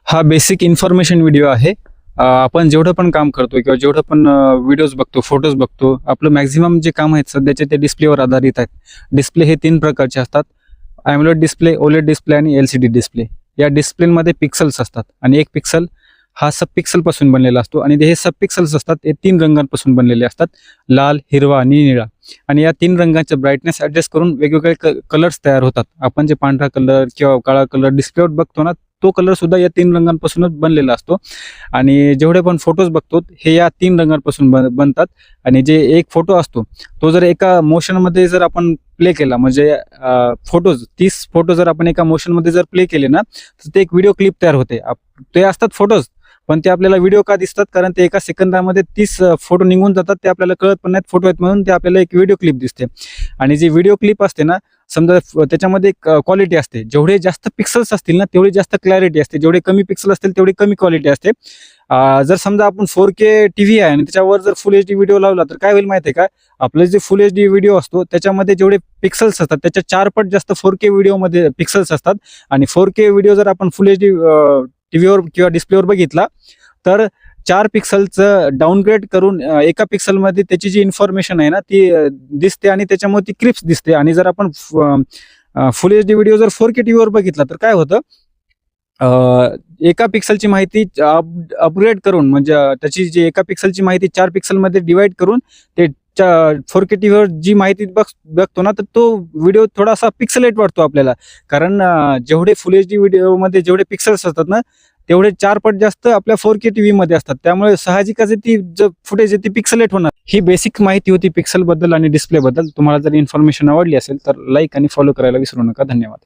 हा basic information video आहे. आपण जेवढं पण काम करतो किंवा जेवढं पण व्हिडिओज बघतो, फोटोज बघतो, आपलं मॅक्झिमम जे काम आहेत सध्याचे ते डिस्प्लेवर आधारित आहेत. डिस्प्ले हे 3 प्रकारचे असतात. AMOLED डिस्प्ले, OLED डिस्प्ले आणि LCD डिस्प्ले. या डिस्प्लेमध्ये पिक्सल्स असतात आणि एक पिक्सल हा सब पिक्सल पासून बनलेला असतो आणि हे सब पिक्सल्स असतात ते 3 रंगांपासून बनलेले असतात. लाल, हिरवा आणि निळा. आणि या 3 रंगांचे ब्राईटनेस ॲडजस्ट करून वेगवेगळे कलर्स तयार होतात. आपण जे पांढरा कलर किंवा काळा कलर डिस्प्लेवर बघतो ना, तो कलर सुद्धा या 3 रंगांपासूनच बनलेला असतो. आणि जेवढे पण फोटोज बघतो हे या 3 रंगांपासून बनतात. आणि जे एक फोटो असतो तो जर एका मोशनमध्ये जर आपण प्ले केला, म्हणजे फोटोज 30 फोटो जर आपण एका मोशनमध्ये जर प्ले केले ना, तर ते एक व्हिडिओ क्लिप तयार होते. ते असतात फोटोज, पण ते आपल्याला व्हिडिओ का दिसतात? कारण ते एका सेकंदामध्ये 30 फोटो निघून जातात. ते आपल्याला कळत पण नाहीत फोटो आहेत म्हणून. ते आपल्याला एक व्हिडिओ क्लिप दिसते. आणि जी व्हिडिओ क्लिप असते ना, समजा त्याच्यामध्ये एक क्वालिटी असते. जेवढे जास्त पिक्सल्स असतील ना तेवढी जास्त क्लॅरिटी असते. जेवढे कमी पिक्सल असतील तेवढी कमी क्वालिटी असते. जर समजा आपण 4K टीव्ही आहे आणि त्याच्यावर जर फुल HD व्हिडिओ लावला तर काय होईल माहिती आहे का? आपलं जे फुल HD व्हिडिओ असतो त्याच्यामध्ये जेवढे पिक्सल्स असतात त्याच्या 4 पट जास्त 4K व्हिडिओमध्ये पिक्सल्स असतात. आणि 4K व्हिडिओ जर आपण फुल HD टीव्हीवर किंवा डिस्प्लेवर बघितला तर 4 पिक्सलचं डाउनग्रेड करून एका पिक्सलमध्ये त्याची जी इन्फॉर्मेशन आहे ना ती दिसते आणि त्याच्यामुळे ती क्लिप्स दिसते. आणि जर आपण फुल HD व्हिडिओ जर 4K टीव्हीवर बघितला तर काय होतं, एका पिक्सलची माहिती अपग्रेड करून, म्हणजे त्याची जी एका पिक्सलची माहिती 4 पिक्सलमध्ये डिवाइड करून ते 4K टीव्हीवर जी माहिती बघतो ना, तर तो व्हिडिओ थोडासा पिक्सलेट वाटतो आपल्याला. कारण जेवढे फुल HD व्हिडिओमध्ये जेवढे पिक्सल्स असतात ना तेवढे 4 पट जास्त आपल्या 4K टीव्हीमध्ये असतात. त्यामुळे साहजिकच ती जे फुटेज आहे ती पिक्सलेट होणार. ही बेसिक माहिती होती पिक्सल बद्दल आणि डिस्प्ले बद्दल. तुम्हाला जर इन्फॉर्मेशन आवडली असेल तर लाईक आणि फॉलो करायला विसरू नका. धन्यवाद.